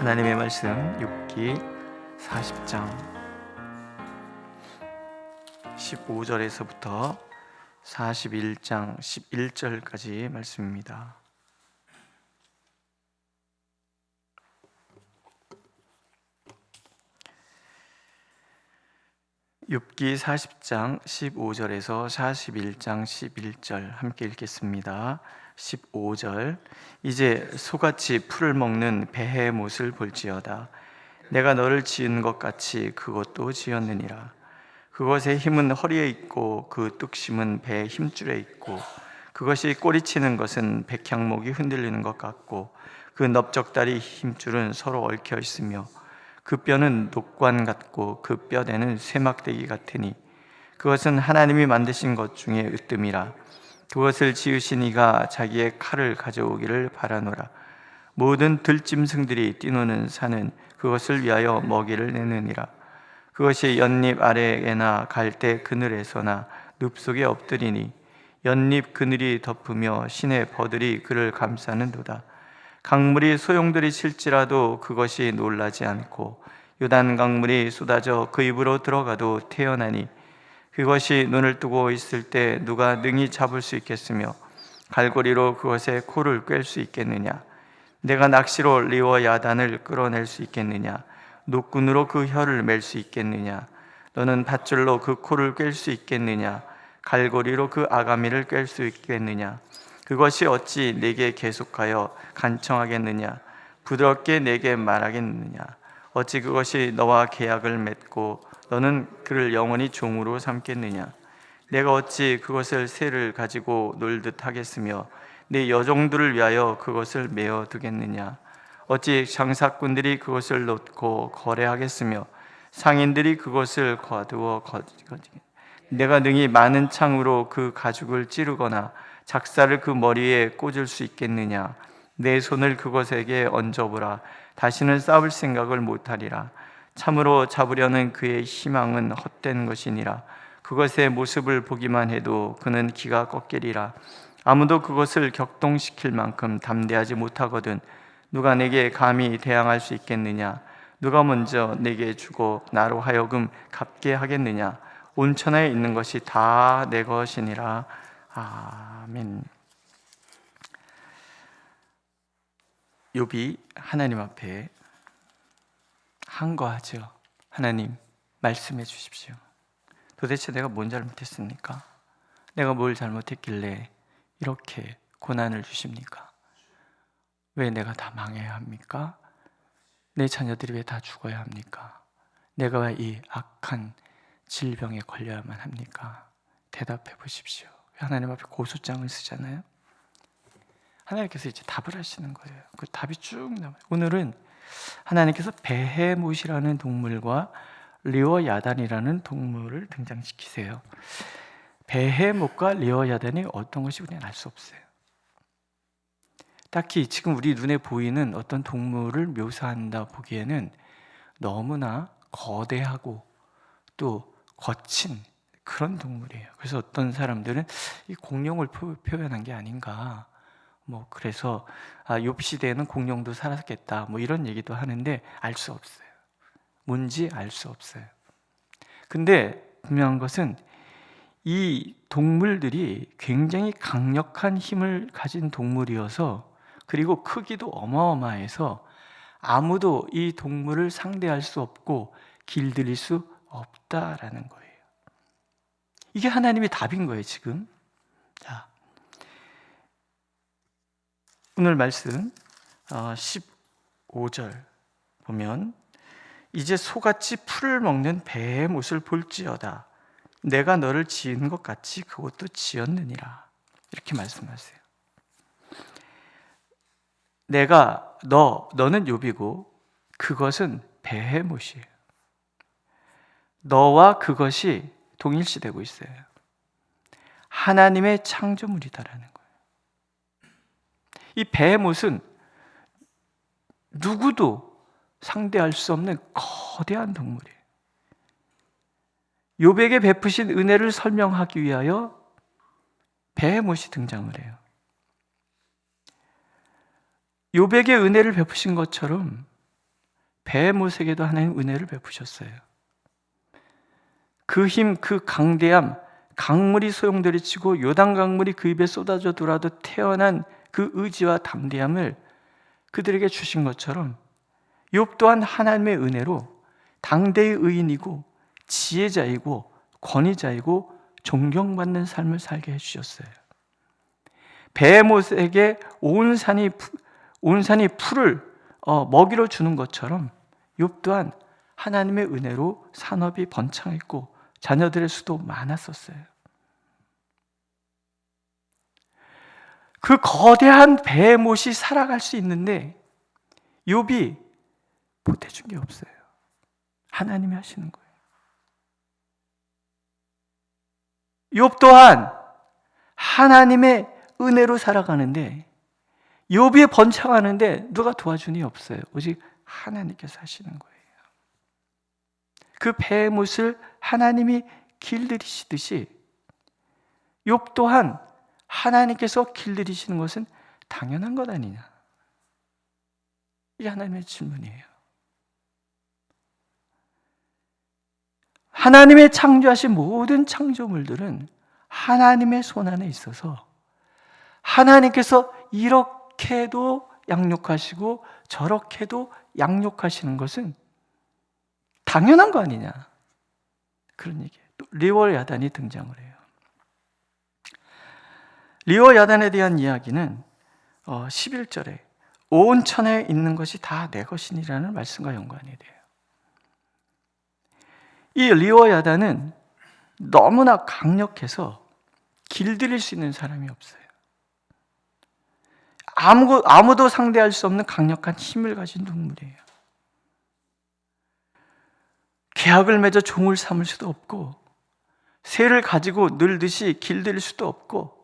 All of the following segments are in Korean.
하나님의 말씀 욥기 40장 15절에서부터 41장 11절까지 말씀입니다. 욥기 40장 15절에서 41장 11절 함께 읽겠습니다. 15절 이제 소같이 풀을 먹는 배의 못을 볼지어다. 내가 너를 지은 것 같이 그것도 지었느니라. 그것의 힘은 허리에 있고 그 뚝심은 배의 힘줄에 있고 그것이 꼬리치는 것은 백향목이 흔들리는 것 같고 그 넓적다리 힘줄은 서로 얽혀 있으며 그 뼈는 녹관 같고 그 뼈대는 쇠막대기 같으니 그것은 하나님이 만드신 것 중에 으뜸이라. 그것을 지으신 이가 자기의 칼을 가져오기를 바라노라. 모든 들짐승들이 뛰노는 산은 그것을 위하여 먹이를 내느니라. 그것이 연잎 아래에나 갈대 그늘에서나 늪 속에 엎드리니 연잎 그늘이 덮으며 시내 버들이 그를 감싸는도다. 강물이 소용돌이 칠지라도 그것이 놀라지 않고 요단 강물이 쏟아져 그 입으로 들어가도 태어나니 그것이 눈을 뜨고 있을 때 누가 능히 잡을 수 있겠으며 갈고리로 그것의 코를 꿰을 수 있겠느냐? 내가 낚시로 리워 야단을 끌어낼 수 있겠느냐? 노끈으로 그 혀를 맬 수 있겠느냐? 너는 밧줄로 그 코를 꿰을 수 있겠느냐? 갈고리로 그 아가미를 꿰을 수 있겠느냐? 그것이 어찌 내게 계속하여 간청하겠느냐? 부드럽게 내게 말하겠느냐? 어찌 그것이 너와 계약을 맺고 너는 그를 영원히 종으로 삼겠느냐? 내가 어찌 그것을 새를 가지고 놀듯 하겠으며 내 여종들을 위하여 그것을 메어 두겠느냐? 어찌 장사꾼들이 그것을 놓고 거래하겠으며 상인들이 그것을 거두어 거지겠느냐? 내가 능히 많은 창으로 그 가죽을 찌르거나 작사를 그 머리에 꽂을 수 있겠느냐? 내 손을 그것에게 얹어보라. 다시는 싸울 생각을 못하리라. 참으로 잡으려는 그의 희망은 헛된 것이니라. 그것의 모습을 보기만 해도 그는 기가 꺾이리라. 아무도 그것을 격동시킬 만큼 담대하지 못하거든 누가 내게 감히 대항할 수 있겠느냐? 누가 먼저 내게 주고 나로 하여금 갚게 하겠느냐? 온천하에 있는 것이 다 내 것이니라. 아멘. 욥이 하나님 앞에 한거하죠. 하나님, 말씀해 주십시오. 도대체 내가 뭔 잘못했습니까? 내가 뭘 잘못했길래 이렇게 고난을 주십니까? 왜 내가 다 망해야 합니까? 내 자녀들이 왜 다 죽어야 합니까? 내가 왜 이 악한 질병에 걸려야만 합니까? 대답해 보십시오. 하나님 앞에 고소장을 쓰잖아요. 하나님께서 이제 답을 하시는 거예요. 그 답이 쭉 나와요. 오늘은 하나님께서 베헤못이라는 동물과 리워야단이라는 동물을 등장시키세요. 베헤못과 리워야단이 어떤 것이 우리는 알 수 없어요. 딱히 지금 우리 눈에 보이는 어떤 동물을 묘사한다 보기에는 너무나 거대하고 또 거친 그런 동물이에요. 그래서 어떤 사람들은 이 공룡을 표현한 게 아닌가, 그래서 욥 시대에는 공룡도 살았겠다, 이런 얘기도 하는데 알 수 없어요. 뭔지 알 수 없어요. 근데 분명한 것은 이 동물들이 굉장히 강력한 힘을 가진 동물이어서, 그리고 크기도 어마어마해서 아무도 이 동물을 상대할 수 없고 길들일 수 없다라는 거예요. 이게 하나님의 답인 거예요, 지금. 자, 오늘 말씀 15절 보면 이제 소같이 풀을 먹는 배의 못을 볼지어다. 내가 너를 지은 것 같이 그것도 지었느니라. 이렇게 말씀하세요. 너는 욥이고 그것은 배의 못이에요. 너와 그것이 동일시되고 있어요. 하나님의 창조물이다라는 거예요. 이 배의 못은 누구도 상대할 수 없는 거대한 동물이에요. 욥에게 베푸신 은혜를 설명하기 위하여 배의 못이 등장을 해요. 욥에게 은혜를 베푸신 것처럼 베헤못에게도 하나님 은혜를 베푸셨어요. 그 힘, 그 강대함, 강물이 소용돌이치고 요단 강물이 그 입에 쏟아져 들어와도 태어난 그 의지와 담대함을 그들에게 주신 것처럼 욥 또한 하나님의 은혜로 당대의 의인이고 지혜자이고 권위자이고 존경받는 삶을 살게 해주셨어요. 베헤못에게 온 산이 풀을 먹이로 주는 것처럼 욥 또한 하나님의 은혜로 산업이 번창했고 자녀들의 수도 많았었어요. 그 거대한 베헤못이 살아갈 수 있는데 욥이 보태준 게 없어요. 하나님이 하시는 거예요. 욥 또한 하나님의 은혜로 살아가는데 욥이 번창하는데 누가 도와주니 없어요. 오직 하나님께서 하시는 거예요. 그 베헤못을 하나님이 길들이시듯이 욥 또한 하나님께서 길들이시는 것은 당연한 것 아니냐? 이게 하나님의 질문이에요. 하나님의 창조하신 모든 창조물들은 하나님의 손 안에 있어서 하나님께서 이렇게도 양육하시고 저렇게도 양육하시는 것은 당연한 거 아니냐? 그런 얘기예요. 또 리워 야단이 등장을 해요. 리워 야단에 대한 이야기는 11절에 온 천하에 있는 것이 다 내 것이니라는 말씀과 연관이 돼요. 이 리워 야단은 너무나 강력해서 길들일 수 있는 사람이 없어요. 아무도 상대할 수 없는 강력한 힘을 가진 동물이에요. 계약을 맺어 종을 삼을 수도 없고 새를 가지고 늘듯이 길들일 수도 없고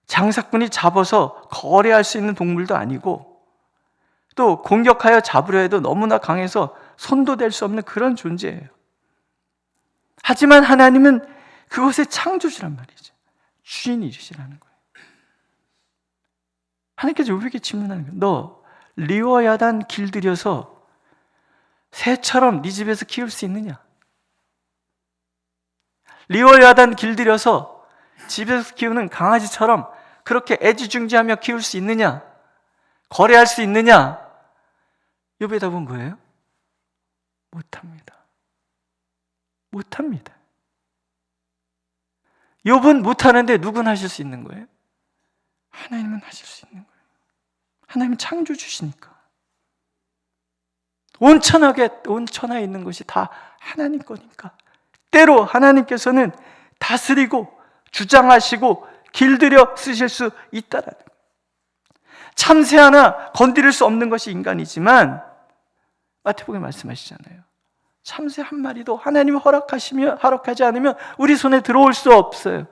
장사꾼이 잡아서 거래할 수 있는 동물도 아니고 또 공격하여 잡으려 해도 너무나 강해서 손도 댈 수 없는 그런 존재예요. 하지만 하나님은 그것의 창조주란 말이죠. 주인이시라는 거예요. 하나님께서 욥에게 질문하는 거예요. 너 리워야단 길들여서 새처럼 네 집에서 키울 수 있느냐? 리워야단 길들여서 집에서 키우는 강아지처럼 그렇게 애지중지하며 키울 수 있느냐? 거래할 수 있느냐? 욥의 답은 뭐예요? 못합니다. 못합니다. 욥은 못하는데 누군 하실 수 있는 거예요? 하나님은 하실 수 있는 거예요. 하나님은 창조주시니까. 온 천하에 있는 것이 다 하나님 거니까. 때로 하나님께서는 다스리고 주장하시고 길들여 쓰실 수 있다라는 거예요. 참새 하나 건드릴 수 없는 것이 인간이지만 마태복음에 말씀하시잖아요. 참새 한 마리도 하나님이 허락하지 않으면 우리 손에 들어올 수 없어요.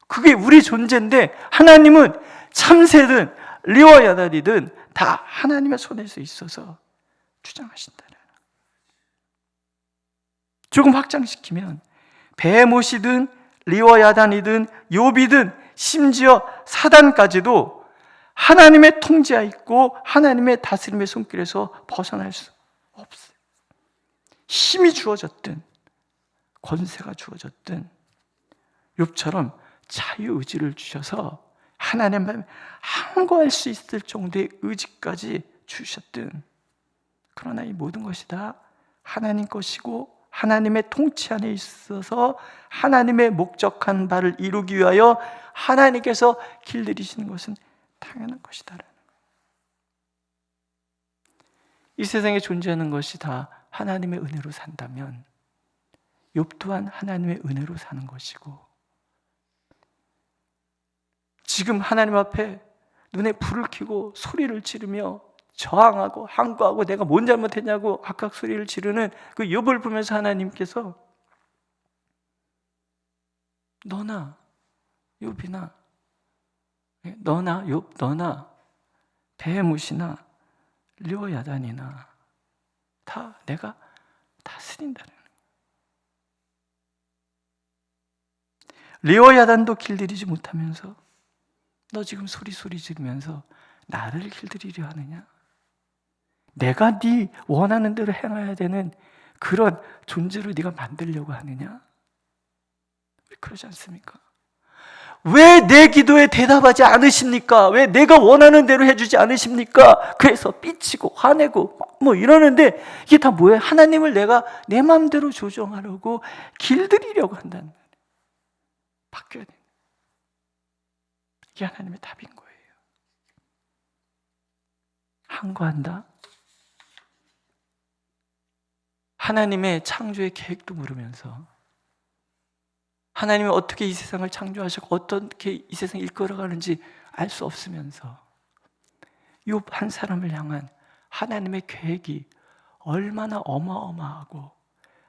그게 우리 존재인데 하나님은 참새든 리워야단이든 다 하나님의 손에서 있어서 주장하신다는 거예요. 조금 확장시키면 베헤못이든 리워야단이든 욥이든 심지어 사단까지도 하나님의 통제하 있고 하나님의 다스림의 손길에서 벗어날 수 없어요. 힘이 주어졌든 권세가 주어졌든 욥처럼 자유의지를 주셔서 하나님만 항거할 수 있을 정도의 의지까지 주셨든 그러나 이 모든 것이 다 하나님 것이고 하나님의 통치 안에 있어서 하나님의 목적한 바를 이루기 위하여 하나님께서 길들이시는 것은 당연한 것이다. 이 세상에 존재하는 것이 다 하나님의 은혜로 산다면 욥 또한 하나님의 은혜로 사는 것이고 지금 하나님 앞에 눈에 불을 켜고 소리를 지르며 저항하고 항거하고 내가 뭔 잘못했냐고 악악 소리를 지르는 그 욥을 보면서 하나님께서 너나 욥이나 너나 욥 너나 베헤못이나 리워야단이나 다 내가 다스린다는 거예요. 리워야단도 길들이지 못하면서 너 지금 소리 지르면서 나를 길들이려 하느냐? 내가 네 원하는 대로 행해야 되는 그런 존재로 네가 만들려고 하느냐? 그러지 않습니까? 왜 내 기도에 대답하지 않으십니까? 왜 내가 원하는 대로 해주지 않으십니까? 그래서 삐치고 화내고 뭐 이러는데 이게 다 뭐예요? 하나님을 내가 내 마음대로 조정하려고 길들이려고 한다는 거예요. 바뀌어야 돼요. 이게 하나님의 답인 거예요. 항거한다. 하나님의 창조의 계획도 모르면서, 하나님이 어떻게 이 세상을 창조하시고 어떻게 이 세상을 이끌어가는지 알 수 없으면서 욥 한 사람을 향한 하나님의 계획이 얼마나 어마어마하고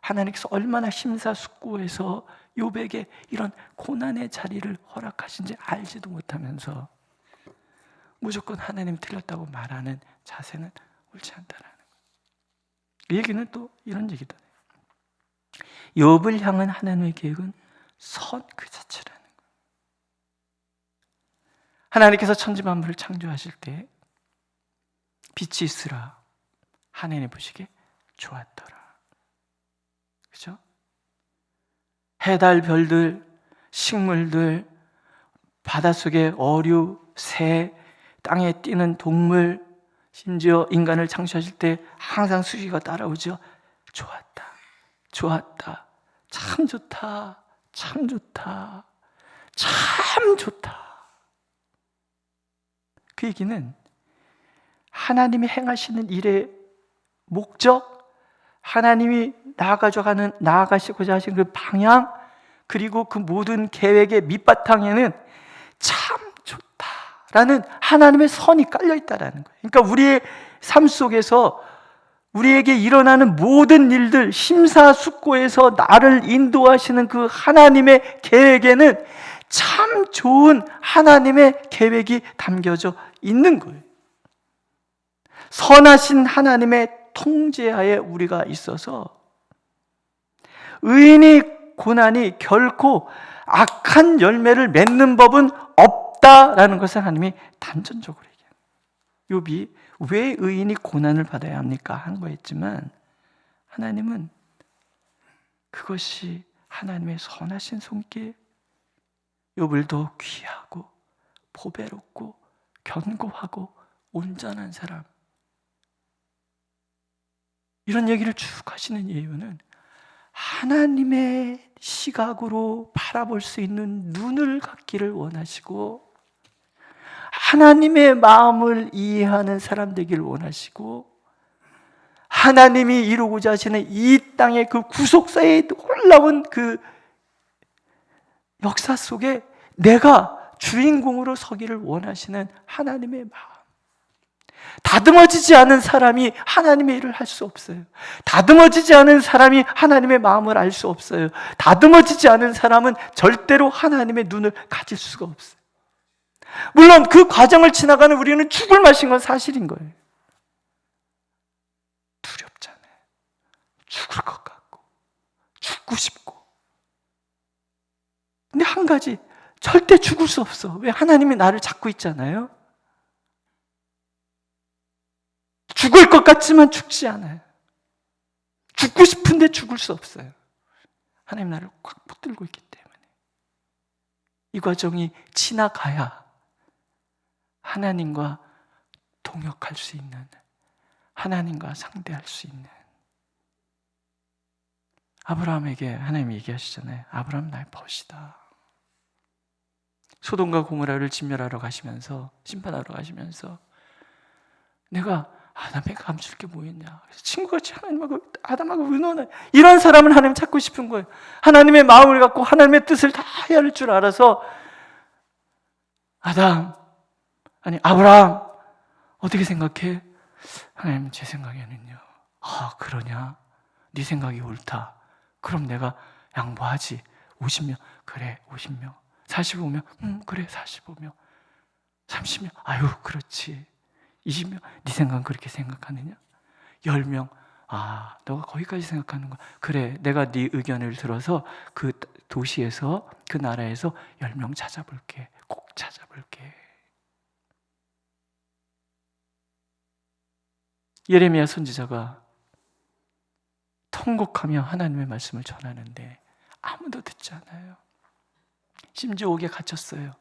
하나님께서 얼마나 심사숙고해서 욥에게 이런 고난의 자리를 허락하신지 알지도 못하면서 무조건 하나님 틀렸다고 말하는 자세는 옳지 않다라는 거예요. 이 얘기는 또 이런 얘기도 해요. 욥을 향한 하나님의 계획은 선 그 자체라는 거예요. 하나님께서 천지만물을 창조하실 때 빛이 있으라 하나님 보시기에 좋았더라. 그죠? 해달 별들, 식물들, 바닷속의 어류, 새, 땅에 뛰는 동물, 심지어 인간을 창조하실 때 항상 수식어가 따라오죠. 좋았다, 좋았다, 참 좋다, 참 좋다, 참 좋다. 그 얘기는 하나님이 행하시는 일의 목적, 하나님이 나아가시고자 하신 그 방향, 그리고 그 모든 계획의 밑바탕에는 참 좋다라는 하나님의 선이 깔려 있다라는 거예요. 그러니까 우리의 삶 속에서 우리에게 일어나는 모든 일들, 심사숙고해서 나를 인도하시는 그 하나님의 계획에는 참 좋은 하나님의 계획이 담겨져 있는 거예요. 선하신 하나님의 통제하에 우리가 있어서 의인의 고난이 결코 악한 열매를 맺는 법은 없다라는 것을 하나님이 단전적으로 얘기해요. 욥이 왜 의인이 고난을 받아야 합니까? 한 거였지만 하나님은 그것이 하나님의 선하신 손길, 욥을 더 귀하고 보배롭고 견고하고 온전한 사람, 이런 얘기를 쭉 하시는 이유는 하나님의 시각으로 바라볼 수 있는 눈을 갖기를 원하시고 하나님의 마음을 이해하는 사람 되기를 원하시고 하나님이 이루고자 하시는 이 땅의 그 구속사에 올라온 그 역사 속에 내가 주인공으로 서기를 원하시는 하나님의 마음. 다듬어지지 않은 사람이 하나님의 일을 할 수 없어요. 다듬어지지 않은 사람이 하나님의 마음을 알 수 없어요. 다듬어지지 않은 사람은 절대로 하나님의 눈을 가질 수가 없어요. 물론 그 과정을 지나가는 우리는 죽을 맛인 건 사실인 거예요. 두렵잖아요. 죽을 것 같고 죽고 싶고. 근데 한 가지, 절대 죽을 수 없어. 왜? 하나님이 나를 잡고 있잖아요. 죽을 것 같지만 죽지 않아요. 죽고 싶은데 죽을 수 없어요. 하나님 나를 꽉 붙들고 있기 때문에. 이 과정이 지나가야 하나님과 동역할 수 있는, 하나님과 상대할 수 있는. 아브라함에게 하나님이 얘기하시잖아요. 아브라함 나의 벗이다. 소돔과 고모라를 진멸하러 가시면서, 심판하러 가시면서 내가 아담에게 감출 게 뭐였냐, 친구같이 하나님하고 아담하고 의논해, 이런 사람을 하나님 찾고 싶은 거예요. 하나님의 마음을 갖고 하나님의 뜻을 다 헤아릴 줄 알아서 아브라함 어떻게 생각해? 하나님 제 생각에는요, 그러냐? 네 생각이 옳다. 그럼 내가 양보하지. 50명 그래 50명, 45명 그래 45명, 30명 아유 그렇지, 20명 네 생각은 그렇게 생각하느냐? 10명 너가 거기까지 생각하는 거야. 그래 내가 네 의견을 들어서 그 도시에서 그 나라에서 10명 찾아볼게. 꼭 찾아볼게. 예레미야 선지자가 통곡하며 하나님의 말씀을 전하는데 아무도 듣지 않아요. 심지어 옥에 갇혔어요.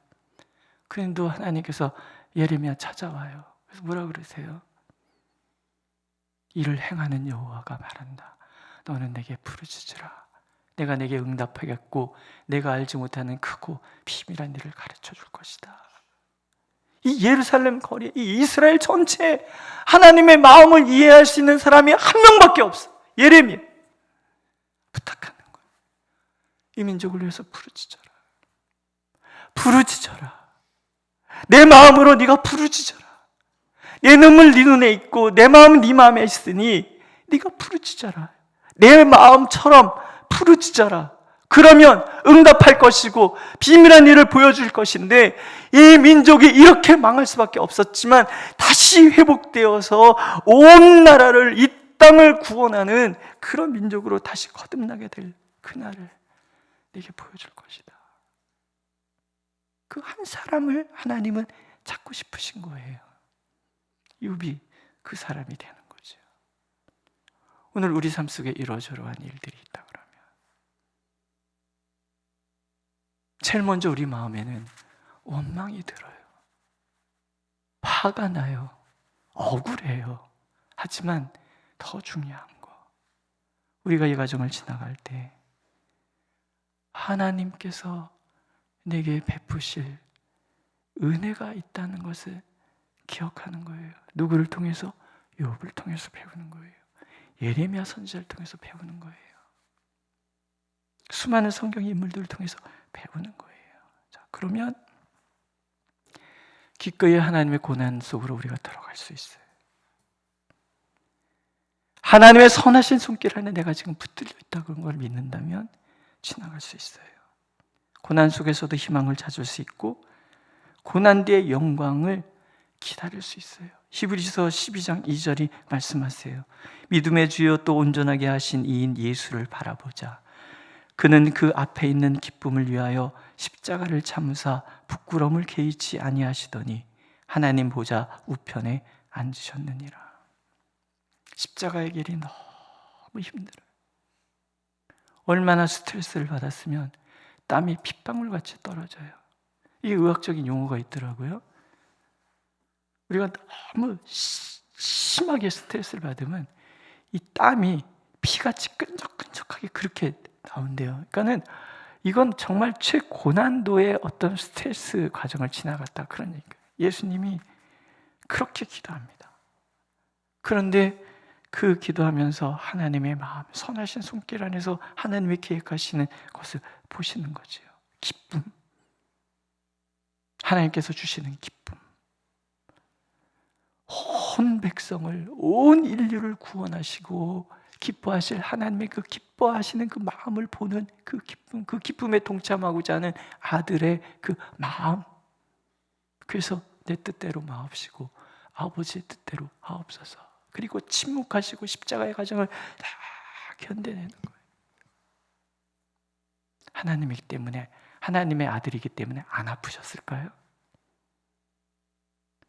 그런데도 하나님께서 예레미야 찾아와요. 그래서 뭐라 그러세요? 이를 행하는 여호와가 말한다. 너는 내게 부르짖으라. 내가 내게 응답하겠고 내가 알지 못하는 크고 비밀한 일을 가르쳐 줄 것이다. 이 예루살렘 거리, 이 이스라엘 전체에 하나님의 마음을 이해할 수 있는 사람이 한 명밖에 없어. 예레미야. 부탁하는 거예요. 이 민족을 위해서 부르짖어라. 부르짖어라. 내 마음으로 네가 부르짖어라. 내 눈물 네 눈에 있고 내 마음은 네 마음에 있으니 네가 부르짖어라. 내 마음처럼 부르짖어라. 그러면 응답할 것이고 비밀한 일을 보여줄 것인데, 이 민족이 이렇게 망할 수밖에 없었지만 다시 회복되어서 온 나라를, 이 땅을 구원하는 그런 민족으로 다시 거듭나게 될 그날을 내게 보여줄 것이다. 그 한 사람을 하나님은 찾고 싶으신 거예요. 욥이 그 사람이 되는 거죠. 오늘 우리 삶 속에 이러저러한 일들이 있다 그러면 제일 먼저 우리 마음에는 원망이 들어요. 화가 나요. 억울해요. 하지만 더 중요한 거, 우리가 이 과정을 지나갈 때 하나님께서 내게 베푸실 은혜가 있다는 것을 기억하는 거예요. 누구를 통해서? 욥을 통해서 배우는 거예요. 예레미야 선지자를 통해서 배우는 거예요. 수많은 성경 인물들을 통해서 배우는 거예요. 자, 그러면 기꺼이 하나님의 고난 속으로 우리가 들어갈 수 있어요. 하나님의 선하신 손길 안에 내가 지금 붙들려 있다는 걸 믿는다면 지나갈 수 있어요. 고난 속에서도 희망을 찾을 수 있고 고난 뒤의 영광을 기다릴 수 있어요. 히브리서 12장 2절이 말씀하세요. 믿음의 주여 또 온전하게 하신 이인 예수를 바라보자. 그는 그 앞에 있는 기쁨을 위하여 십자가를 참으사 부끄러움을 개의치 아니하시더니 하나님 보좌 우편에 앉으셨느니라. 십자가의 길이 너무 힘들어요. 얼마나 스트레스를 받았으면 땀이 핏방울같이 떨어져요. 이게 의학적인 용어가 있더라고요. 우리가 너무 심하게 스트레스를 받으면 이 땀이 피같이 끈적끈적하게 그렇게 나온대요. 그러니까는 이건 정말 최고난도의 어떤 스트레스 과정을 지나갔다 그런 얘기예요. 예수님이 그렇게 기도합니다. 그런데 그 기도하면서 하나님의 마음, 선하신 손길 안에서 하나님이 계획하시는 것을 보시는 거죠. 기쁨, 하나님께서 주시는 기쁨, 온 백성을, 온 인류를 구원하시고 기뻐하실 하나님의 그 기뻐하시는 그 마음을 보는 그 기쁨, 그 기쁨에 동참하고자 하는 아들의 그 마음. 그래서 내 뜻대로 마옵시고 아버지의 뜻대로 하옵소서. 그리고 침묵하시고 십자가의 과정을 다 견뎌내는 거예요. 하나님이기 때문에, 하나님의 아들이기 때문에 안 아프셨을까요?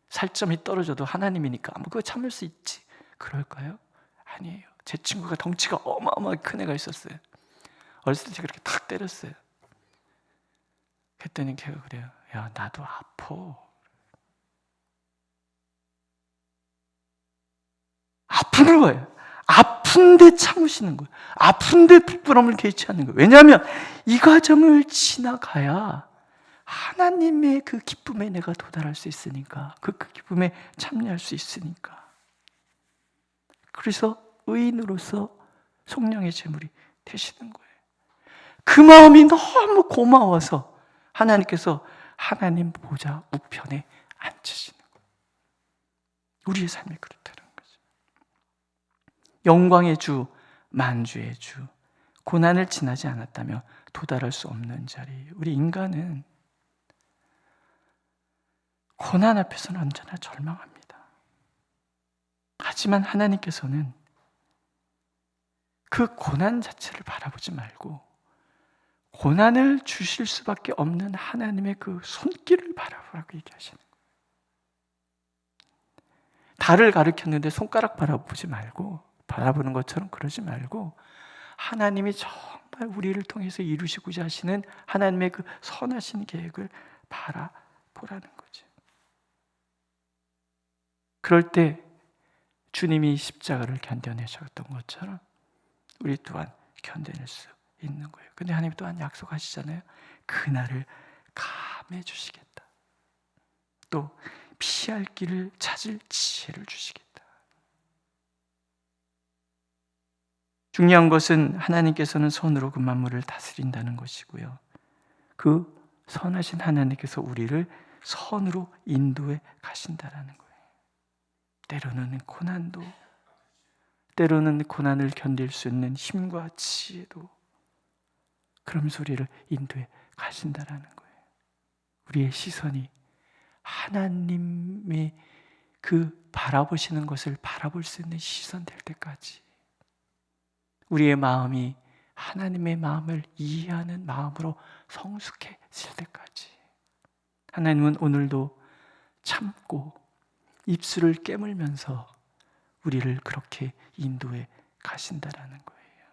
살점이 떨어져도 하나님이니까 뭐 그거 참을 수 있지 그럴까요? 아니에요. 제 친구가 덩치가 어마어마하게 큰 애가 있었어요. 어렸을 때 그렇게 탁 때렸어요. 그랬더니 걔가 그래요. 야, 나도 아파. 아픈 거예요. 아픈데 참으시는 거예요. 아픈데 부끄러움을 개의치 않는 거예요. 왜냐하면 이 과정을 지나가야 하나님의 그 기쁨에 내가 도달할 수 있으니까, 그 기쁨에 참여할 수 있으니까. 그래서 의인으로서 속량의 제물이 되시는 거예요. 그 마음이 너무 고마워서 하나님께서 하나님 보좌 우편에 앉으시는 거예요. 우리의 삶이 그렇다는 거죠. 영광의 주, 만주의 주, 고난을 지나지 않았다면 도달할 수 없는 자리. 우리 인간은 고난 앞에서는 언제나 절망합니다. 하지만 하나님께서는 그 고난 자체를 바라보지 말고 고난을 주실 수밖에 없는 하나님의 그 손길을 바라보라고 얘기하시는 거예요. 달을 가리켰는데 손가락 바라보지 말고, 바라보는 것처럼 그러지 말고 하나님이 정말 우리를 통해서 이루시고자 하시는 하나님의 그 선하신 계획을 바라보라는 거죠. 그럴 때 주님이 십자가를 견뎌내셨던 것처럼 우리 또한 견뎌낼 수 있는 거예요. 근데 하나님 또한 약속하시잖아요. 그날을 감해 주시겠다. 또 피할 길을 찾을 지혜를 주시겠다. 중요한 것은 하나님께서는 손으로 그 만물을 다스린다는 것이고요. 그 선하신 하나님께서 우리를 선으로 인도해 가신다라는 거예요. 때로는 고난도, 때로는 고난을 견딜 수 있는 힘과 지혜도, 그러면서 우리를 인도해 가신다라는 거예요. 우리의 시선이 하나님의 그 바라보시는 것을 바라볼 수 있는 시선 될 때까지, 우리의 마음이 하나님의 마음을 이해하는 마음으로 성숙해질 때까지, 하나님은 오늘도 참고 입술을 깨물면서 우리를 그렇게 인도해 가신다라는 거예요.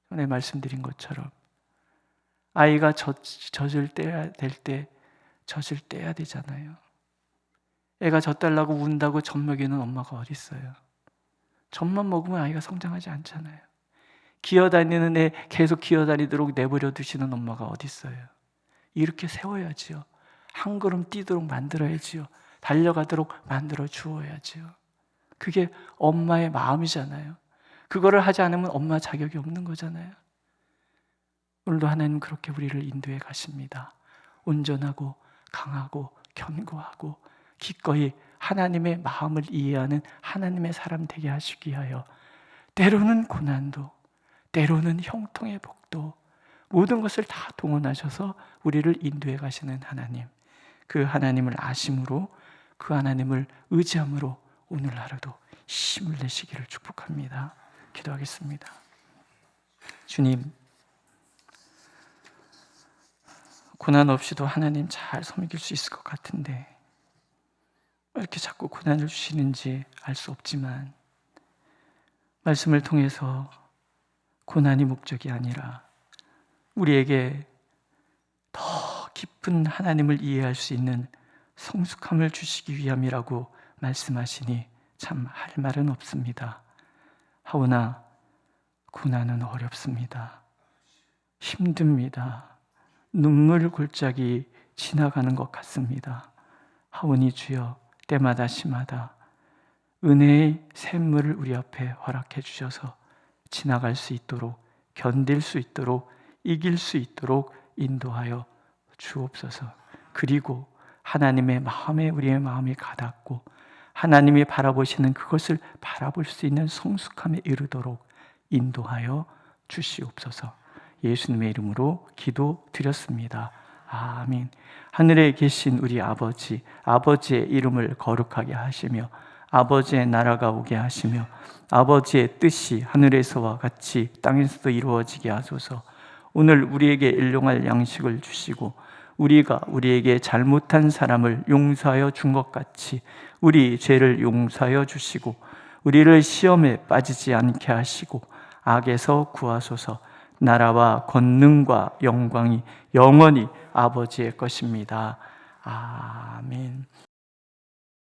전에 말씀드린 것처럼 아이가 젖을 떼야 될 때 젖을 떼야 되잖아요. 애가 젖 달라고 운다고 젖 먹이는 엄마가 어디 있어요? 젖만 먹으면 아이가 성장하지 않잖아요. 기어다니는 애 계속 기어다니도록 내버려 두시는 엄마가 어디 있어요? 이렇게 세워야지요. 한 걸음 뛰도록 만들어야지요. 달려가도록 만들어 주어야지요. 그게 엄마의 마음이잖아요. 그거를 하지 않으면 엄마 자격이 없는 거잖아요. 오늘도 하나님 그렇게 우리를 인도해 가십니다. 온전하고 강하고 견고하고 기꺼이 하나님의 마음을 이해하는 하나님의 사람 되게 하시기 위하여 때로는 고난도, 때로는 형통의 복도, 모든 것을 다 동원하셔서 우리를 인도해 가시는 하나님, 그 하나님을 아심으로, 그 하나님을 의지함으로 오늘 하루도 힘을 내시기를 축복합니다. 기도하겠습니다. 주님, 고난 없이도 하나님 잘 섬길 수 있을 것 같은데 왜 이렇게 자꾸 고난을 주시는지 알 수 없지만, 말씀을 통해서 고난이 목적이 아니라 우리에게 더 깊은 하나님을 이해할 수 있는 성숙함을 주시기 위함이라고 말씀하시니 참 할 말은 없습니다. 하오나 고난은 어렵습니다. 힘듭니다. 눈물 골짜기 지나가는 것 같습니다. 하오니 주여 때마다 시마다 은혜의 샘물을 우리 앞에 허락해 주셔서 지나갈 수 있도록, 견딜 수 있도록, 이길 수 있도록 인도하여 주옵소서. 그리고 하나님의 마음에 우리의 마음이 가닿고 하나님이 바라보시는 그것을 바라볼 수 있는 성숙함에 이르도록 인도하여 주시옵소서. 예수님의 이름으로 기도드렸습니다. 아멘. 하늘에 계신 우리 아버지, 아버지의 이름을 거룩하게 하시며 아버지의 나라가 오게 하시며 아버지의 뜻이 하늘에서와 같이 땅에서도 이루어지게 하소서. 오늘 우리에게 일용할 양식을 주시고 우리가 우리에게 잘못한 사람을 용서하여 준 것 같이 우리 죄를 용서하여 주시고 우리를 시험에 빠지지 않게 하시고 악에서 구하소서. 나라와 권능과 영광이 영원히 아버지의 것입니다. 아멘.